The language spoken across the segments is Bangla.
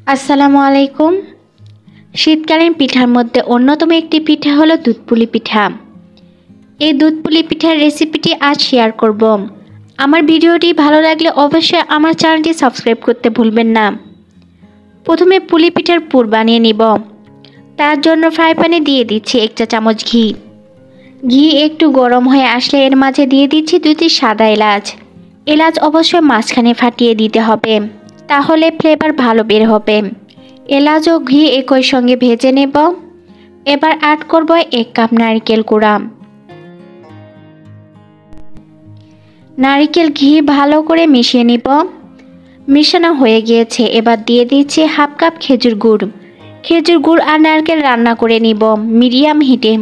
আসসালামু আলাইকুম। শীতকালীন পিঠার মধ্যে অন্যতম একটি পিঠা হলো দুধ পুলি পিঠা। এই দুধ পুলি পিঠার রেসিপিটি আজ শেয়ার করব। আমার ভিডিওটি ভালো লাগলে অবশ্যই আমার চ্যানেলটি সাবস্ক্রাইব করতে ভুলবেন না। প্রথমে পুলি পিঠার পুর বানিয়ে নিব। তার জন্য ফ্রাই প্যানে দিয়ে দিচ্ছি 1 চা চামচ ঘি। ঘি একটু গরম হয়ে আসলে এর মাঝে দিয়ে দিচ্ছি 2টি সাদা এলাচ। এলাচ অবশ্যই মাঝখানে ফাটিয়ে দিতে হবে, তাহলে ফ্লেভার ভালো বের হবে। এলাচ ও ঘি একই সঙ্গে ভেজে নেব। এবার অ্যাড করব 1 কাপ নারকেল কুড়া। নারকেল ঘি ভালো করে মিশিয়ে নিব। মিশানো হয়ে গিয়েছে, এবার দিয়ে দিচ্ছি হাফ কাপ খেজুর গুড়। খেজুর গুড় আর নারকেল রান্না করে নিব মিডিয়াম হিটে,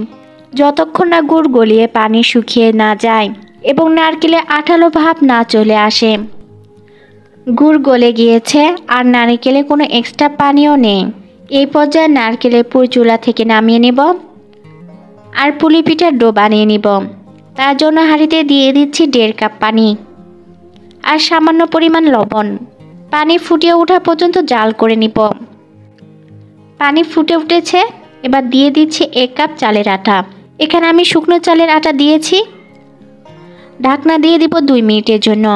যতক্ষণ না গুড় গলিয়ে পানি শুকিয়ে না যায় এবং নারকেলে আঠালো ভাব না চলে আসে। গুড় গলে গিয়েছে আর নারকেলে কোনো এক্সট্রা পানিও নেই। এই পর্যায়ে নারকেলের পুর চুলা থেকে নামিয়ে নেব আর পুলি পিঠার ডো বানিয়ে নিব। তার জন্য হাঁড়িতে দিয়ে দিচ্ছি 1.5 কাপ পানি আর সামান্য পরিমাণ লবণ। পানি ফুটিয়ে ওঠা পর্যন্ত জাল করে নিব। পানি ফুটে উঠেছে, এবার দিয়ে দিচ্ছি 1 কাপ চালের আটা। এখানে আমি শুকনো চালের আটা দিয়েছি। ঢাকনা দিয়ে দিব 2 মিনিটের জন্য।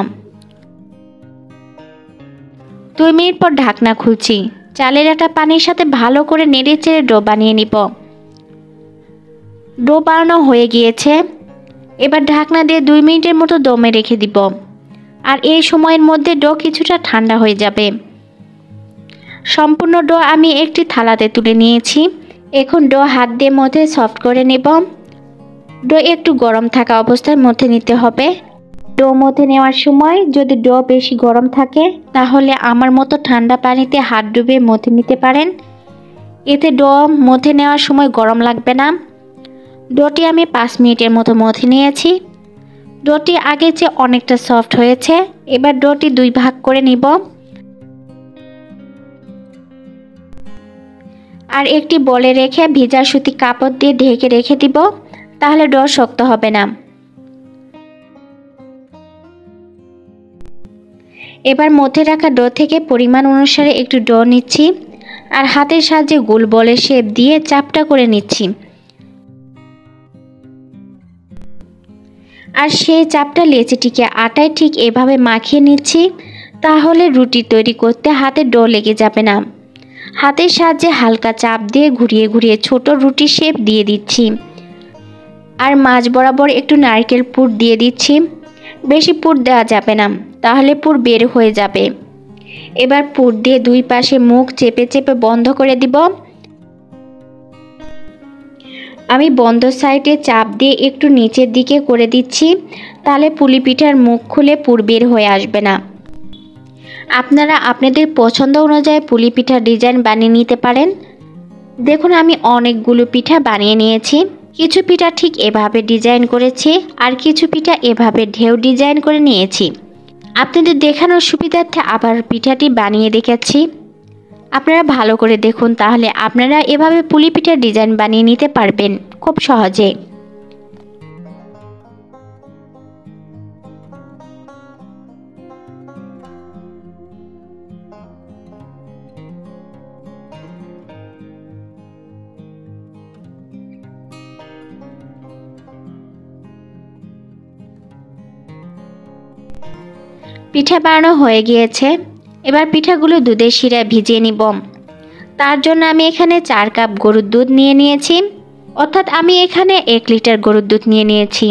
2 মিনিট পর ঢাকনা খুলছি। চালের আটা পানির সাথে ভালো করে নেড়ে চেড়ে ডো বানিয়ে নিব। ডো বানানো হয়ে গিয়েছে, এবার ঢাকনা দিয়ে 2 মিনিটের মতো দমে রেখে দিব। আর এই সময়ের মধ্যে ডো কিছুটা ঠান্ডা হয়ে যাবে। সম্পূর্ণ ডো আমি একটি থালাতে তুলে নিয়েছি। এখন ডো হাত দিয়ে মধ্যে সফট করে নেব। ডো একটু গরম থাকা অবস্থায় মধ্যে নিতে হবে। ডো মধ্যে নেওয়ার সময় যদি ডো বেশি গরম থাকে তাহলে আমার মতো ঠান্ডা পানিতে হাত ডুবিয়ে মধ্যে নিতে পারেন। এতে ডো মধ্যে নেওয়ার সময় গরম লাগবে না। ডোটি আমি 5 মিনিটের মতো মধ্যে নিয়েছি। ডোটি আগের চেয়ে অনেকটা সফট হয়েছে। এবার ডোটি 2 ভাগ করে নিব আর একটি বলে রেখে ভিজা সুতি কাপড় দিয়ে ঢেকে রেখে দিব, তাহলে ডো শক্ত হবে না। এবার মধ্যে রাখা ডো থেকে পরিমাণ অনুসারে একটু ডো নিচ্ছি আর হাতের সাহায্যে গোল বলের শেপ দিয়ে চাপটা করে নিচ্ছি। আর সেই চাপটা লেচিটিকে আটায় ঠিক এভাবে মাখিয়ে নিচ্ছি, তাহলে রুটি তৈরি করতে হাতে ডো লেগে যাবে না। হাতের সাহায্যে হালকা চাপ দিয়ে ঘুরিয়ে ঘুরিয়ে ছোট রুটি শেপ দিয়ে দিচ্ছি আর মাঝ বরাবর একটু নারকেল পুর দিয়ে দিচ্ছি। বেশি পুর দেওয়া যাবে না, তাহলে পুর বের হয়ে যাবে। এবার পুর দিয়ে 2 পাশে মুখ চেপে চেপে বন্ধ করে দিব। আমি বন্ধ সাইডে চাপ দিয়ে একটু নিচের দিকে করে দিচ্ছি, তাহলে পুলি পিঠার মুখ খুলে পুর বের হয়ে আসবে না। আপনারা আপনাদের পছন্দ অনুযায়ী পুলি পিঠার ডিজাইন বানিয়ে নিতে পারেন। দেখুন আমি অনেকগুলো পিঠা বানিয়ে নিয়েছি। কিছু পিঠা ঠিক এভাবে ডিজাইন করেছি আর কিছু পিঠা এভাবে ঢেউ ডিজাইন করে নিয়েছি। আপনাদের দেখানোর সুবিধার্থে আবার পিঠাটি বানিয়ে দেখাচ্ছি। আপনারা ভালো করে দেখুন, তাহলে আপনারা এভাবে পুলি পিঠার ডিজাইন বানিয়ে নিতে পারবেন খুব সহজে। পিঠা বানানো হয়ে গিয়েছে। এবার পিঠাগুলো দুধের শিরায় ভিজিয়ে নিব। তার জন্য আমি এখানে 4 কাপ গরুর দুধ নিয়ে নিয়েছি, অর্থাৎ আমি এখানে 1 লিটার গরুর দুধ নিয়ে নিয়েছি।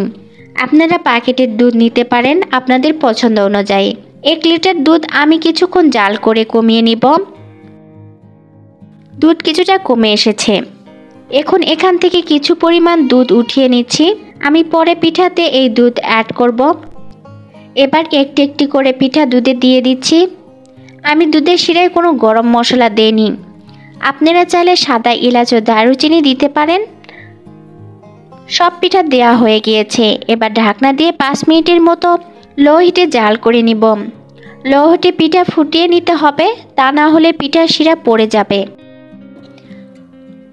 আপনারা প্যাকেটের দুধ নিতে পারেন আপনাদের পছন্দ অনুযায়ী। 1 লিটার দুধ আমি কিছুক্ষণ জাল করে কমিয়ে নিব। দুধ কিছুটা কমে এসেছে। এখন এখান থেকে কিছু পরিমাণ দুধ উঠিয়ে নিচ্ছি। আমি পরে পিঠাতে এই দুধ অ্যাড করব। এবার একটি একটি করে পিঠা দুধে দিয়ে দিচ্ছি। আমি দুধের শিরায় কোনো গরম মশলা দেইনি। আপনারা চাইলে সাদা এলাচ ও দারুচিনি দিতে পারেন। সব পিঠা দেওয়া হয়ে গিয়েছে। এবার ঢাকনা দিয়ে 5 মিনিটের মতো লো হিটে জাল করে নিব। লো হিটে পিঠা ফুটিয়ে নিতে হবে, তা না হলে পিঠার শিরা পড়ে যাবে।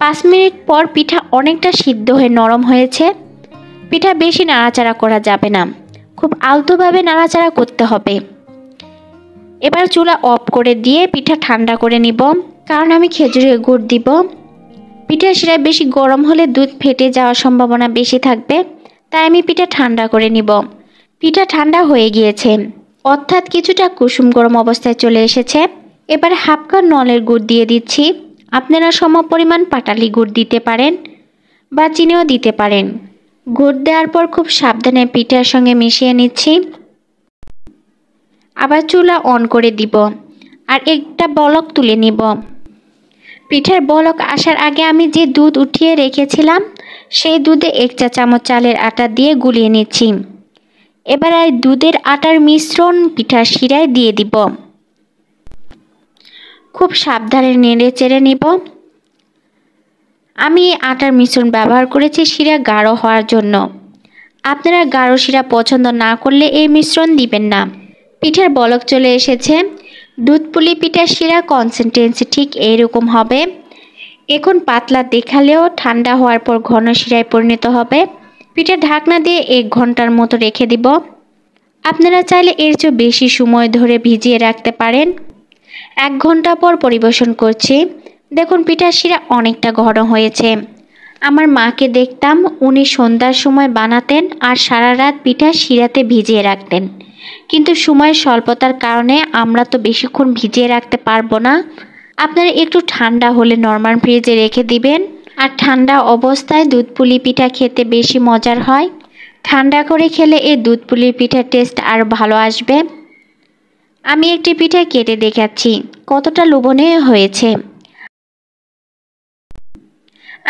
5 মিনিট পর পিঠা অনেকটা সিদ্ধ হয়ে নরম হয়েছে। পিঠা বেশি নাড়াচাড়া করা যাবে না, খুব আলতোভাবে নাড়াচাড়া করতে হবে। এবার চুলা অফ করে দিয়ে পিঠা ঠান্ডা করে নিব, কারণ আমি খেজুরের গুড় দিব। পিঠার শিরা বেশি গরম হলে দুধ ফেটে যাওয়ার সম্ভাবনা বেশি থাকবে, তাই আমি পিঠা ঠান্ডা করে নিব। পিঠা ঠান্ডা হয়ে গিয়েছে, অর্থাৎ কিছুটা কুসুম গরম অবস্থায় চলে এসেছে। এবার হাফ কাপ নলের গুড় দিয়ে দিচ্ছি। আপনারা সম পরিমাণ পাটালি গুড় দিতে পারেন বা চিনিও দিতে পারেন। গুড় দেওয়ার পর খুব সাবধানে পিঠার সঙ্গে মিশিয়ে নিচ্ছি। আবার চুলা অন করে দিব আর একটা বলক তুলে নিব। পিঠার বলক আসার আগে আমি যে দুধ উঠিয়ে রেখেছিলাম সেই দুধে 1 চা চামচ চালের আটা দিয়ে গুলিয়ে নিচ্ছি। এবার এই দুধের আটার মিশ্রণ পিঠার শিরায় দিয়ে দিব। খুব সাবধানে নেড়ে চেড়ে নিব। আমি আটার মিশ্রণ ব্যবহার করেছি শিরা গাঢ় হওয়ার জন্য। আপনারা গাঢ় শিরা পছন্দ না করলে এই মিশ্রণ দিবেন না। পিঠার বলক চলে এসেছে। দুধ পুলি পিঠার শিরা কনসিস্টেন্সি ঠিক এইরকম হবে। এখন পাতলা দেখালেও ঠান্ডা হওয়ার পর ঘন শিরায় পরিণত হবে। পিঠা ঢাকনা দিয়ে 1 ঘন্টার মতো রেখে দিব। আপনারা চাইলে এর চেয়ে বেশি সময় ধরে ভিজিয়ে রাখতে পারেন। 1 ঘন্টা পর পরিবেশন করছি। দেখুন পিঠার শিরা অনেকটা ঘন হয়েছে। আমার মাকে দেখতাম উনি সন্ধ্যার সময় বানাতেন আর সারা রাত পিঠা শিরাতে ভিজিয়ে রাখতেন, কিন্তু সময়ের স্বল্পতার কারণে আমরা তো বেশিক্ষণ ভিজিয়ে রাখতে পারবো না। আপনারা একটু ঠান্ডা হলে নরমাল ফ্রিজে রেখে দিবেন। আর ঠান্ডা অবস্থায় দুধ পুলি পিঠা খেতে বেশি মজার হয়। ঠান্ডা করে খেলে এই দুধ পুলি পিঠার টেস্ট আরও ভালো আসবে। আমি একটি পিঠা কেটে দেখাচ্ছি কতটা লোভনীয় হয়েছে,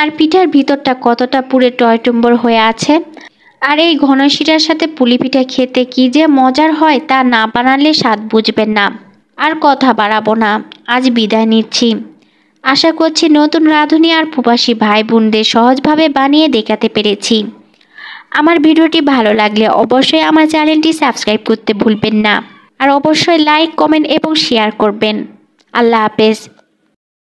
আর পিঠার ভিতরটা কতটা পুরে টয়টম্বর হয়ে আছে। আর এই ঘন শিরার সাথে পুলি পিঠা খেতে কি যে মজার হয় তা না বানালে স্বাদ বুঝবেন না। আর কথা বাড়াবো না, আজ বিদায় নিচ্ছি। আশা করছি নতুন রাঁধুনি আর প্রবাসী ভাই বোনদের সহজভাবে বানিয়ে দেখাতে পেরেছি। আমার ভিডিওটি ভালো লাগলে অবশ্যই আমার চ্যানেলটি সাবস্ক্রাইব করতে ভুলবেন না, আর অবশ্যই লাইক, কমেন্ট এবং শেয়ার করবেন। আল্লাহ হাফেজ।